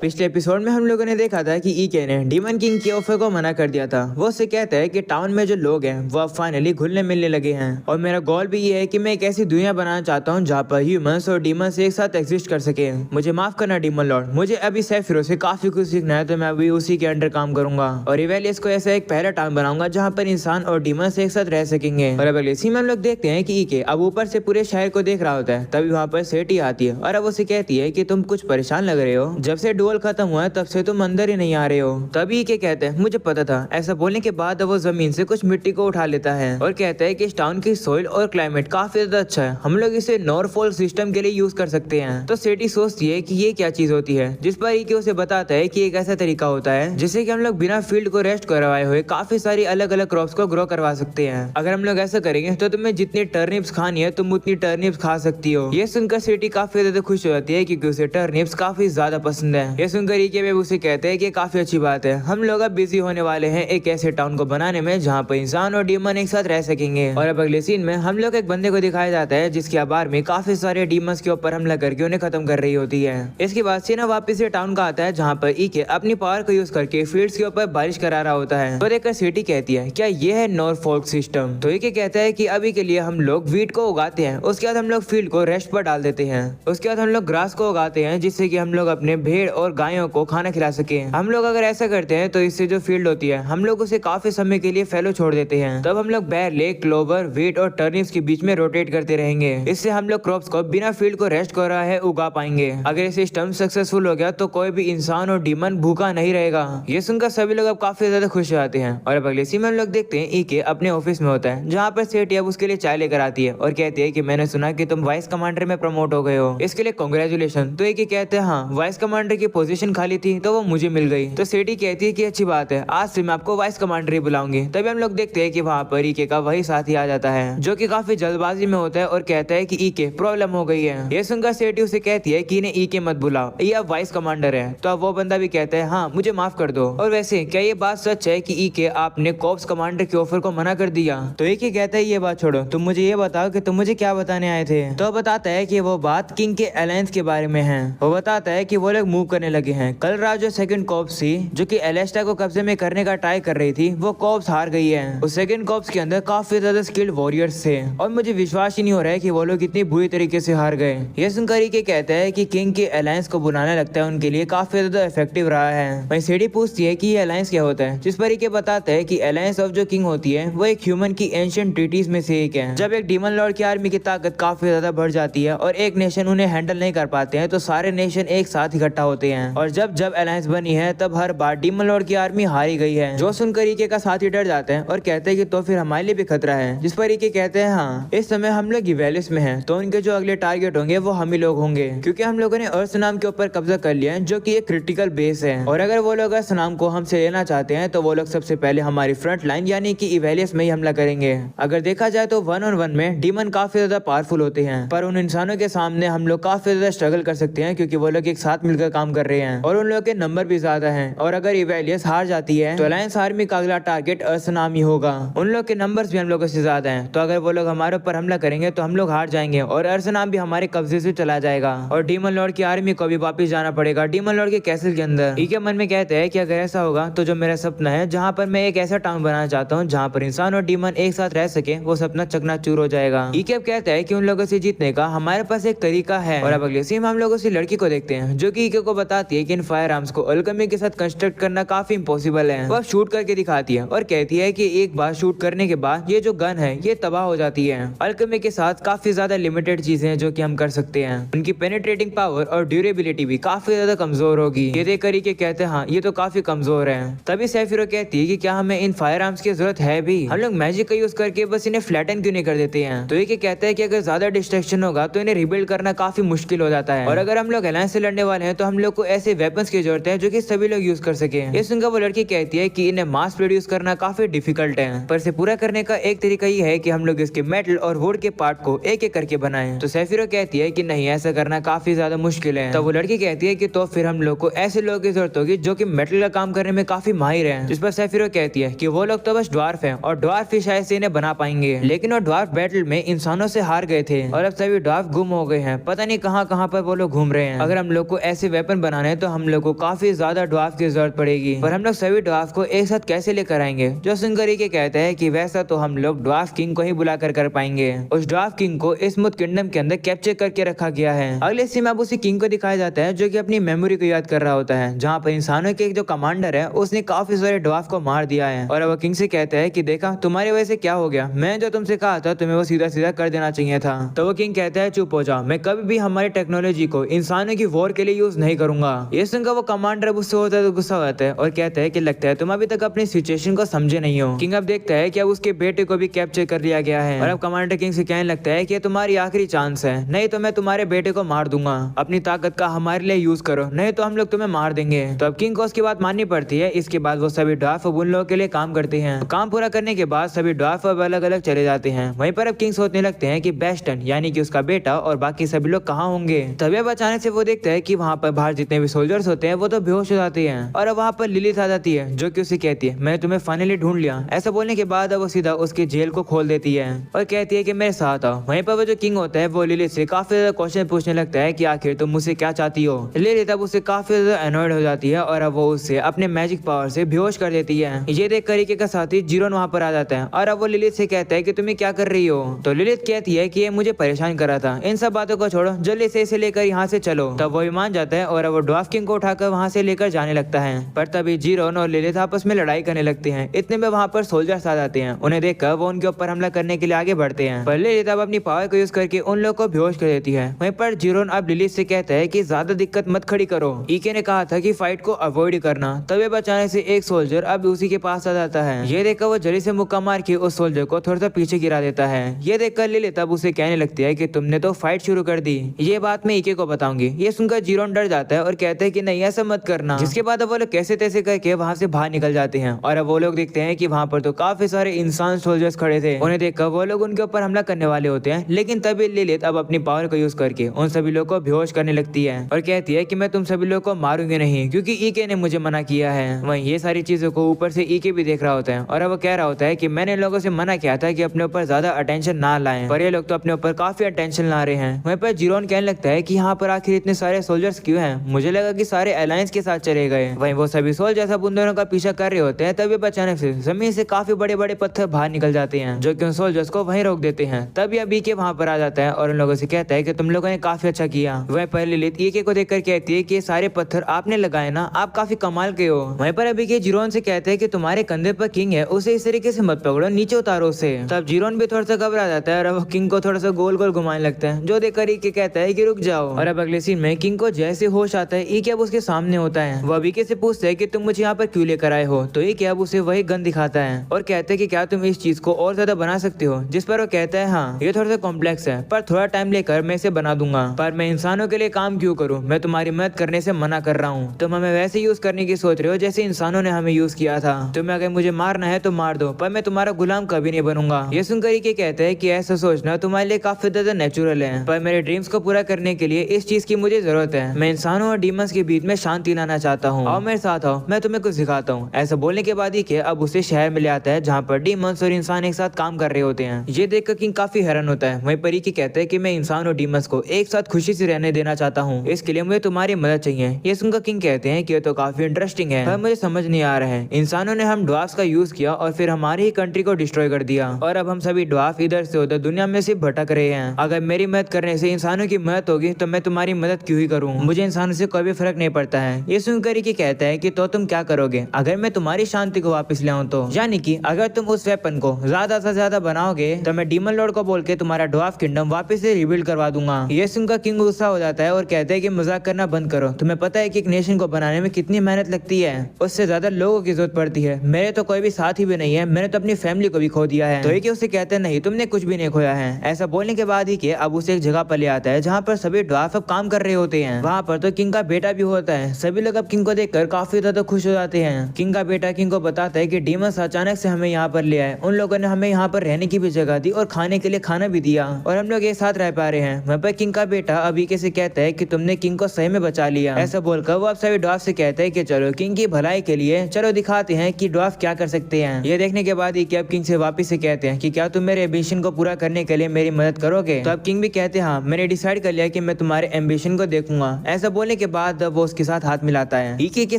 पिछले एपिसोड में हम लोगों ने देखा था कि ईके ने डीमन किंग के ऑफर को मना कर दिया था। वो उससे कहता है कि टाउन में जो लोग हैं वो अब फाइनली घुलने मिलने लगे हैं और मेरा गोल भी ये है कि मैं एक ऐसी दुनिया बनाना चाहता हूँ जहाँ पर ह्यूमंस और डीमंस एक साथ एग्जिस्ट कर सके। मुझे माफ करना डीमन लॉर्ड, मुझे अभी सेफिरो से काफी कुछ सीखना है, तो मैं अभी उसी के अंडर काम करूंगा और इवेलियस को ऐसा एक पहला टाउन बनाऊंगा जहाँ पर इंसान और डीमंस एक साथ रह सकेंगे। और अब अगले सीन में हम लोग देखते हैं कि ईके अब ऊपर से पूरे शहर को देख रहा होता है। तभी वहाँ पर सेठी आती है और अब उसे कहती है कि तुम कुछ परेशान लग रहे हो, जब से डुअल खत्म हुआ है तब से तुम अंदर ही नहीं आ रहे हो। तभी के कहते हैं मुझे पता था। ऐसा बोलने के बाद वो जमीन से कुछ मिट्टी को उठा लेता है और कहता है कि इस टाउन की सोइल और क्लाइमेट काफी ज्यादा अच्छा है, हम लोग इसे नॉरफॉल सिस्टम के लिए यूज कर सकते हैं। तो सेठी सोचती है कि ये क्या चीज होती है, जिस पर ईके उसे बताता है कि एक ऐसा तरीका होता है जिससे कि हम लोग बिना फील्ड को रेस्ट करवाए हुए काफी सारी अलग अलग क्रॉप्स को ग्रो करवा सकते हैं। अगर हम लोग ऐसा करेंगे तो तुम्हें जितनी टर्निप्स खानी है तुम उतनी टर्निप्स खा सकती हो। ये सुनकर सेठी काफी ज्यादा खुश हो जाती है क्योंकि उसे टर्निप्स काफी ज्यादा पसंद है। ये सुनकर ईके भी उसे कहते हैं कि काफी अच्छी बात है, हम लोग अब बिजी होने वाले हैं एक ऐसे टाउन को बनाने में जहाँ पर इंसान और डीमन एक साथ रह सकेंगे। और अब अगले सीन में हम लोग एक बंदे को दिखाया जाता है जिसकी आबार में काफी सारे डीमंस के ऊपर हमला करके उन्हें खत्म कर रही होती है। इसके बाद सीना वापस से टाउन का आता है जहाँ पर ईके अपनी पावर को यूज करके फील्ड्स के ऊपर बारिश करा रहा होता है। तो देखकर सिटी कहती है क्या ये है नॉरफॉल्क सिस्टम। तो ईके कहता है कि अभी के लिए हम लोग वीट को उगाते हैं, उसके बाद हम लोग फील्ड को रेस्ट पर डाल देते हैं, उसके बाद हम लोग ग्रास को उगाते हैं जिससे कि हम लोग अपने भेड़ और गायों को खाना खिला सके। हम लोग अगर ऐसा करते हैं तो इससे जो फील्ड होती है हम लोग उसे काफी समय के लिए फैलो छोड़ देते हैं। तब हम लोग बैरले, क्लोवर, वीट और टर्निप्स के बीच में रोटेट करते रहेंगे। इससे हम लोग क्रॉप्स को बिना फील्ड को रेस्ट कर रहा है उगा पाएंगे। अगर ये सिस्टम सक्सेसफुल हो गया तो कोई भी इंसान और डीमन भूखा नहीं रहेगा। ये सुनकर सभी लोग अब काफी ज्यादा खुश हो जाते हैं। और अब अगले सीन में हम लोग देखते हैं ईके अपने ऑफिस में होता है जहाँ पर सेठी अब उसके लिए चाय लेकर आती है और कहती है कि मैंने सुना कि तुम वाइस कमांडर में प्रमोट हो गए हो, इसके लिए कांग्रेचुलेशन। तो ईके कहते हैं हाँ, वाइस कमांडर की पोजीशन खाली थी तो वो मुझे मिल गई। तो सेठी कहती है कि अच्छी बात है, आज से मैं आपको वाइस कमांडर ही बुलाऊंगी। तभी हम लोग देखते हैं कि वहाँ पर ईके का वही साथी आ जाता है जो कि काफी जल्दबाजी में होता है और कहता है कि ईके प्रॉब्लम हो गई है। ये सुनकर सेठी उसे कहती है कि इन्हें ईके मत बुलाओ, ये अब वाइस कमांडर है। तो अब वो बंदा भी कहता है हाँ मुझे माफ कर दो। और वैसे क्या ये बात सच है कि ईके आपने कॉप्स कमांडर के ऑफर को मना कर दिया। तो ईके कहता है ये बात छोड़ो, तुम मुझे ये बताओ कि तुम मुझे क्या बताने आए थे। तो बताता है कि वो बात किंग के अलायंस के बारे में है। वो बताता है कि वो लोग मूव करने लगे हैं। कल रात जो सेकंड कॉप्स थी जो कि एलेस्टा को कब्जे में करने का ट्राई कर रही थी, वो कॉप्स हार गई है। उस सेकंड कॉप्स के अंदर काफी ज्यादा स्किल्ड वॉरियर्स थे और मुझे विश्वास ही नहीं हो रहा है कि वो लोग इतनी बुरी तरीके से हार गए। ये सुनकर ईके कहता है कि किंग के अलायंस को बुलाने लगता है उनके लिए काफी ज्यादा इफेक्टिव रहा है। वहीं सेठी पूछती है कि ये अलायंस क्या होता है, जिस पर ईके बताता है कि अलायंस ऑफ जो किंग होती है वो एक ह्यूमन की एंशिएंट ट्रीटीज में से एक है। जब एक डीमन लॉर्ड की आर्मी की ताकत काफी ज्यादा बढ़ जाती है और एक नेशन उन्हें हैंडल नहीं कर पाते हैं तो सारे नेशन एक साथ इकट्ठा होते हैं। और जब जब अलायंस बनी है तब हर बार डीमन लॉर्ड की आर्मी हारी गई है। जो सुनकर ईके का साथी डर जाते हैं और कहते हैं कि तो फिर हमारे लिए भी खतरा है। जिस पर ईके कहते हैं हाँ, इस समय हम लोग इवेलिस में हैं, तो उनके जो अगले टारगेट होंगे वो हम ही लोग होंगे क्योंकि हम लोगों ने अर्थ नाम के ऊपर कब्जा कर लिया है जो कि एक क्रिटिकल बेस है। और अगर वो लोग अर्थ नाम को हमसे लेना चाहते हैं तो वो लोग सबसे पहले हमारी फ्रंट लाइन यानी कि इवेलिस में ही हमला करेंगे। अगर देखा जाए तो 1-on-1 में डीमन काफी ज्यादा पावरफुल होते हैं, पर उन इंसानों के सामने हम लोग काफी ज्यादा स्ट्रगल कर सकते हैं क्योंकि वो लोग एक साथ मिलकर काम कर रहे हैं और उन लोगों के नंबर भी ज्यादा हैं। और अगर इवेलियस हार जाती है तो अलायंस आर्मी का अगला टारगेट अर्थ नाम ही होगा। उन लोग के नंबर्स भी हम लोगों से ज्यादा हैं, तो अगर वो लोग हमारे ऊपर हमला करेंगे तो हम लोग हार जाएंगे और अर्थ नाम भी हमारे कब्जे से चला जाएगा और डीमन लॉर्ड की आर्मी को भी वापस जाना पड़ेगा डीमन लॉर्ड के कैसल के अंदर। ईके मन में कहते हैं कि अगर ऐसा होगा तो जो मेरा सपना है जहाँ पर मैं एक ऐसा टाउन बनाना चाहता हूँ जहाँ पर इंसान और डीमन एक साथ रह सके, वो सपना चकनाचूर हो जाएगा। ईके अब कहता है कि उन लोगों से जीतने का हमारे पास एक तरीका है। और अब अगले सीन में हम लोग उसी लड़की को देखते हैं जो कि ईके को बताती है कि इन फायर आर्म्स को अल्केमी के साथ कंस्ट्रक्ट करना काफी इम्पॉसिबल है। वो शूट करके दिखाती है और कहती है कि एक बार शूट करने के बाद ये जो गन है ये तबाह हो जाती है। अल्केमी के साथ काफी ज्यादा लिमिटेड चीजें हैं जो कि हम कर सकते हैं। उनकी पेनिट्रेटिंग पावर और ड्यूरेबिलिटी भी काफी ज्यादा कमजोर होगी। ये देख कर के कहते हैं हाँ ये तो काफी कमजोर है। तभी सेफिरो कहती है कि क्या हमें इन फायर आर्म्स की जरूरत है भी, हम लोग मैजिक का यूज करके बस इन्हें फ्लैटन क्यों नहीं कर देते हैं। तो ये कहता है कि अगर ज्यादा डिस्ट्रैक्शन होगा तो इन्हें रिबिल्ड करना काफी मुश्किल हो जाता है और अगर हम लोग अलायंस से लड़ने वाले हैं तो हम लोग को ऐसे वेपन्स की जरूरत है जो कि सभी लोग यूज कर सके। ये सुनकर वो लड़की कहती है कि इन्हें मास प्रोड्यूस करना काफी डिफिकल्ट है, पर इसे पूरा करने का एक तरीका ये है कि हम लोग इसके मेटल और वुड के पार्ट को एक एक करके बनाएं। तो सेफिरो कहती है कि नहीं ऐसा करना काफी ज्यादा मुश्किल है। तो वो लड़की कहती है कि तो फिर हम लोग को ऐसे लोगों की जरूरत होगी जो कि मेटल का काम करने में काफी माहिर है। जिस पर सेफिरो कहती है कि वो लोग तो बस ड्वार्फ हैं और ड्वार्फ ही शायद से इन्हें बना पाएंगे, लेकिन वो ड्वार्फ बैटल में इंसानों से हार गए थे और अब सभी ड्वार्फ गुम हो गए हैं, पता नहीं कहाँ कहाँ पर वो लोग घूम रहे हैं। अगर हम लोग को ऐसे वेपन बनाने तो हम लोग को काफी ज्यादा ड्वार्फ की जरूरत पड़ेगी और हम लोग सभी ड्वार्फ को एक साथ कैसे लेकर आएंगे। जो सुनकर के कहते हैं कि वैसा तो हम लोग ड्वार्फ किंग को ही बुला कर पाएंगे। उस ड्वार्फ किंग को स्मूथ किंगडम के अंदर कैप्चर करके रखा गया है। अगले सीन में अब उसी किंग को दिखाया जाता है जो कि अपनी मेमोरी को याद कर रहा होता है, जहाँ पर इंसानों के एक जो कमांडर है उसने काफी सारे ड्वार्फ को मार दिया है। और अब किंग से कहता है कि देखा तुम्हारी वजह से क्या हो गया, मैं जो तुमसे कहा था तुम्हें वो सीधा सीधा कर देना चाहिए था। तो वो किंग कहता है चुप हो जाओ, मैं कभी भी हमारी टेक्नोलॉजी को इंसानों की वॉर के लिए यूज नहीं करूंगा। ये सुनकर वो कमांडर उससे होता है गुस्सा होता है और कहता है कि लगता है तुम अभी तक अपनी सिचुएशन को समझे नहीं हो। किंग अब देखता है कि अब उसके बेटे को भी कैप्चर कर लिया गया है और अब कमांडर किंग से कहने लगता है कि तुम्हारी आखिरी चांस है, नहीं तो मैं तुम्हारे बेटे को मार दूंगा। अपनी ताकत का हमारे लिए यूज करो, नहीं तो हम लोग तुम्हें मार देंगे। तो अब किंग को उसकी बात माननी पड़ती है। इसके बाद वो सभी ड्वार्फ उन लोगों के लिए काम करते हैं। काम पूरा करने के बाद सभी ड्वार्फ अब अलग अलग चले जाते हैं। वहीं पर अब किंग सोचने लगते हैं कि बेस्टन यानी कि उसका बेटा और बाकी सभी लोग कहाँ होंगे। तभी अब अचानक से वो देखता है कि वहाँ पर बाहर जितने भी सोल्जर्स होते हैं वो तो बेहोश हो जाते हैं और अब वहाँ पर लिलिथ आ जाती है जो कि उसे कहती है मैं तुम्हें फाइनली ढूंढ लिया। ऐसा बोलने के बाद अब वो सीधा उसकी जेल को खोल देती है और कहती है कि मेरे साथ आओ। वहीं पर वो जो किंग होता है वो लिलिथ से काफी ज्यादा क्वेश्चन पूछने लगता है कि आखिर तुम मुझसे क्या चाहती हो। लिलिथ अब उससे काफी ज्यादा अनॉयड हो जाती है और अब वो उससे अपने मैजिक पावर से बेहोश कर देती है। ये देख कर के साथ ही जीरोन वहाँ पर आ जाता है और अब वो लिलिथ से कहता है कि तुम्हें क्या कर रही हो। तो लिलिथ कहती है कि ये मुझे परेशान कर रहा था, इन सब बातों को छोड़ो, जल्दी से इसे लेकर यहाँ से चलो। तब वो मान जाता है और अब वो ड्वार्फ किंग को उठाकर वहाँ से लेकर जाने लगता है। पर तभी जीरोन और लिलिथ आपस में लड़ाई करने लगते हैं। इतने में वहाँ पर सोल्जर्स आ जाते हैं। उन्हें देखकर वो उनके ऊपर हमला करने के लिए आगे बढ़ते हैं, पर लिलिथ अब अपनी पावर को यूज करके उन लोगों को बेहोश कर देती है। वहीं पर जीरोन अब लिलिथ से कहता है कि ज्यादा दिक्कत मत खड़ी करो, ईके ने कहा था कि फाइट को अवॉइड करना। तभी बचाने से एक सोल्जर अब उसी के पास आ जाता है। ये देखकर वो जल्दी से मुक्का मार के उस सोल्जर को थोड़ा सा पीछे गिरा देता है। ये देखकर लिलिथ अब उसे कहने लगती है कि तुमने तो फाइट शुरू कर दी, ये बात मैं ईके को बताऊंगी। ये सुनकर जीरोन डर जाता है और कहता है कि नहीं ऐसा मत करना। जिसके बाद अब वो लोग कैसे तैसे करके वहाँ से बाहर निकल जाते हैं और अब वो लोग देखते हैं कि वहाँ पर तो काफी सारे इंसान सोल्जर्स खड़े थे। उन्हें देखकर वो लोग उनके ऊपर हमला करने वाले होते हैं, लेकिन तभी लिलिथ अब अपनी पावर को यूज करके उन सभी लोगों को बेहोश करने लगती है और कहती है कि मैं तुम सभी लोगों को मारूंगी नहीं क्योंकि ईके ने मुझे मना किया है। वहीं ये सारी चीजों को ऊपर से ईके भी देख रहा होता है और अब वो कह रहा होता है कि मैंने लोगों से मना किया था कि अपने ऊपर ज्यादा अटेंशन ना लाएं, पर ये लोग तो अपने ऊपर काफी अटेंशन ला रहे हैं। वहीं पर जीरोन कहने लगता है कि यहाँ पर आखिर इतने सारे सोल्जर्स क्यों हैं, मुझे लगा कि सारे अलायंस के साथ चले गए। वहीं वो सभी सोल्जर्स अब उन दोनों का पीछा कर रहे होते हैं। तभी अचानक से जमीन से काफी बड़े बड़े पत्थर बाहर निकल जाते हैं जो कि उन सोल्जर्स को वहीं रोक देते हैं। तभी अब ईके वहाँ पर आ जाता है और उन लोगों से कहता है कि तुम लोगों ने काफी अच्छा किया। वह पहले लिलिथ ईके को देखकर कहती है कि ये सारे पत्थर आपने लगाए ना, आप काफी कमाल के हो। वहीं पर अभी के जीरोन से कहते हैं कि तुम्हारे कंधे पर किंग है, उसे इस तरीके से मत पकड़ो, नीचे उतारो उसे। तब जीरोन भी थोड़ा सा घबरा जाता है और अब किंग को थोड़ा सा गोल गोल घुमाने लगता है, जो देखकर ईके कहता है कि रुक जाओ। और अब अगले सीन में किंग को जैसे होश आता है ईके अब उसके सामने होता है। वो अभी से पूछता है कि तुम मुझे यहाँ पर क्यों लेकर आए हो। तो ईके अब उसे वही गन दिखाता है और कहते हैं कि क्या तुम इस चीज को और ज्यादा बना सकते हो। जिस पर वो कहता है हाँ ये थोड़ा सा कॉम्प्लेक्स है, पर थोड़ा टाइम लेकर मैं इसे बना दूंगा, पर मैं इंसानों के लिए काम क्यों करूँ, मैं तुम्हारी मदद करने से मना कर रहा हूँ। तुम हमें वैसे यूज करने की सोच रहे हो जैसे इंसानों ने हमें यूज किया था। तुम्हें अगर मुझे मारना है तो मार दो, पर मैं तुम्हारा गुलाम कभी नहीं बनूंगा। ये सुनकर ईके कहते हैं कि ऐसा सोचना तुम्हारे लिए काफी ज्यादा नेचुरल है, पर मेरे ड्रीम्स को पूरा करने के लिए इस चीज की मुझे जरूरत है। मैं इंसानों और डीमंस के बीच में शांति लाना चाहता हूँ, आओ मेरे साथ आओ, मैं तुम्हें कुछ सिखाता हूँ। ऐसा बोलने के बाद ईके अब उसे शहर में ले आता है जहाँ पर डीमंस और इंसान एक साथ काम कर रहे होते हैं। ये देखकर किंग काफी हैरान होता है। वहीं पर ईके कहता है कि मैं इंसान और डीमंस को एक साथ खुशी से रहने देना चाहता हूँ, इसके लिए मुझे तुम्हारी मदद चाहिए। ये सुनकर किंग कहते हैं कि ये तो काफी इंटरेस्टिंग है, पर मुझे समझ नहीं आ रहा है। इंसानों ने हम ड्वार्फ्स का यूज किया और फिर हमारी ही कंट्री को डिस्ट्रॉय कर दिया और अब हम सभी ड्वार्फ इधर से उधर दुनिया में सिर्फ भटक रहे हैं। अगर मेरी मदद करने से इंसानों की मदद होगी तो मैं तुम्हारी मदद क्यों ही करूँ, मुझे इंसानों से कोई भी फर्क नहीं पड़ता है। ये सुनकर ईके कहता है कि तो तुम क्या करोगे अगर मैं तुम्हारी शांति को वापस ले आऊं तो, यानी कि अगर तुम उस वेपन को ज्यादा से ज्यादा बनाओगे तो मैं डीमन लॉर्ड को बोल के तुम्हारा ड्वार्फ किंगडम वापस से रिबिल्ड करवा दूंगा। ये सुनकर किंग गुस्सा हो जाता है और कहता है कि मजाक करना बंद करो, तुम्हें पता है कि एक नेशन को बनाने में कितनी मेहनत लगती है, उससे ज्यादा लोगों की जरूरत पड़ती है। मेरे तो कोई भी साथी भी नहीं है, मैंने तो अपनी फैमिली को भी खो दिया है। तो ये उससे कहते हैं नहीं तुमने कुछ भी नहीं खोया है। ऐसा बोलने के बाद ही के अब उसे एक जगह पर ले आता है जहाँ पर सभी ड्वार्फ अब काम कर रहे होते हैं। वहाँ पर तो किंग का बेटा भी होता है। सभी लोग अब किंग को देखकर काफी ज्यादा खुश हो जाते हैं। किंग का बेटा किंग को बताता है कि डीमंस अचानक से हमें यहाँ पर ले आए, उन लोगों ने हमें यहाँ पर रहने की भी जगह दी और खाने के लिए खाना भी दिया और हम लोग एक साथ रह पा रहे हैं। वहाँ पर किंग का बेटा अभी से कहता है कि तुमने किंग को सही में बचा लिया। ऐसा बोलकर वो अब सभी ड्वार्फ से कहते हैं कि चलो किंग की भलाई के लिए चलो दिखाते हैं कि ड्वार्फ क्या कर सकते हैं। ये देखने के बाद ही अब किंग से वापस से कहते हैं कि क्या तुम मेरे एम्बिशन को पूरा करने के लिए मेरी मदद करोगे। तो अब किंग भी कहते हैं हाँ मैंने डिसाइड कर लिया कि मैं तुम्हारे एम्बिशन को देखूंगा। ऐसा बोलने होने के बाद वो उसके साथ हाथ मिलाता है। ईके के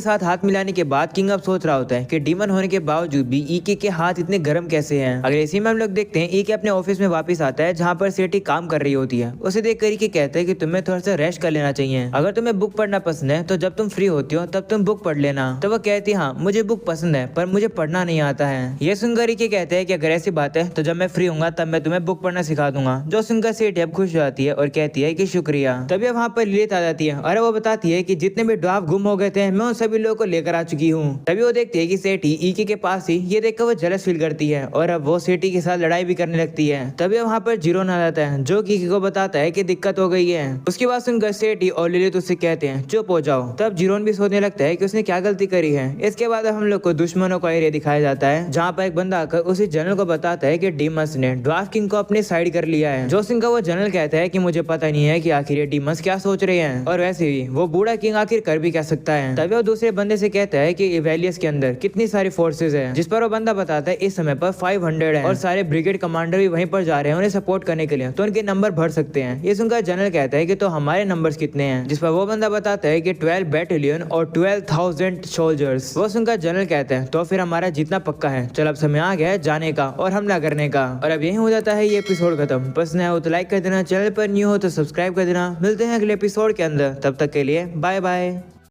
साथ हाथ मिलाने के बाद किंग अब सोच रहा होता है कि डीमन होने के बावजूद भी ईके के हाथ इतने गर्म कैसे हैं। अगले इसी में हम लोग देखते हैं ईके अपने ऑफिस में वापस आता है जहाँ पर सेठी काम कर रही होती है। उसे देख कर ईके कहते हैं कि तुम्हें थोड़ा सा रेस्ट कर लेना चाहिए। अगर तुम्हें बुक पढ़ना पसंद है तो जब तुम फ्री होती हो तब तुम बुक पढ़ लेना। तो वो कहती है हाँ मुझे बुक पसंद है पर मुझे पढ़ना नहीं आता है। ये सुनकर ईके कहते हैं कि अगर ऐसी बात है तो जब मैं फ्री होऊंगा तब मैं तुम्हें बुक पढ़ना सिखा दूंगा। जो सुनकर सेठी अब खुश हो जाती है और कहती है कि शुक्रिया। तभी वहाँ पर लिलित आ जाती है और वो बताती है कि जितने भी ड्वार्फ गुम हो गए थे मैं उन सभी लोगों को लेकर आ चुकी हूँ। तभी वो देखती है कि सेठी ईके के पास ही ये देखकर वो जेलस फील करती है और अब वो सेठी के साथ लड़ाई भी करने लगती है। तभी वहाँ पर जीरोन आ जाता है जो ईके को बताता है कि दिक्कत हो गई है। उसके बाद सुनकर सेठी और लिलित उससे कहते हैं चुप हो जाओ। तब जीरोन भी सोचने लगता है कि उसने क्या गलती करी है। इसके बाद हम लोग को दुश्मनों का एरिया दिखाया जाता है जहाँ पर एक बंदा आकर उसी जनरल को बताता है कि डीमंस ने ड्वार्फ किंग को अपने साइड कर लिया है। जो सिंह का वो जनरल कहता है कि मुझे पता नहीं है कि आखिर ये डीमंस क्या सोच रहे हैं और वैसे भी वो बूढ़ा किंग आखिर कर भी क्या सकता है। तभी वो दूसरे बंदे से कहता है कि इवेलियस के अंदर कितनी सारी फोर्सेज है। जिस पर वो बंदा बताता है इस समय पर 500 है और सारे ब्रिगेड कमांडर भी वहीं पर जा रहे हैं उन्हें सपोर्ट करने के लिए, तो उनके नंबर बढ़ सकते हैं। ये सुनकर जनरल कहता है कि तो हमारे नंबर्स कितने हैं। जिस पर वो बंदा बताता है कि 12 बैटेलियन और 12,000 सोल्जर्स। वो सुनकर जनरल कहते हैं तो फिर हमारा जीतना पक्का है। चल अब समय आ गया है जाने का और हमला करने का। और अब यही हो जाता है ये एपिसोड खत्म। बस नया हो तो लाइक कर देना, चैनल पर न्यू हो तो सब्सक्राइब कर देना। मिलते हैं अगले एपिसोड के अंदर, तब तक के लिए बाय बाय।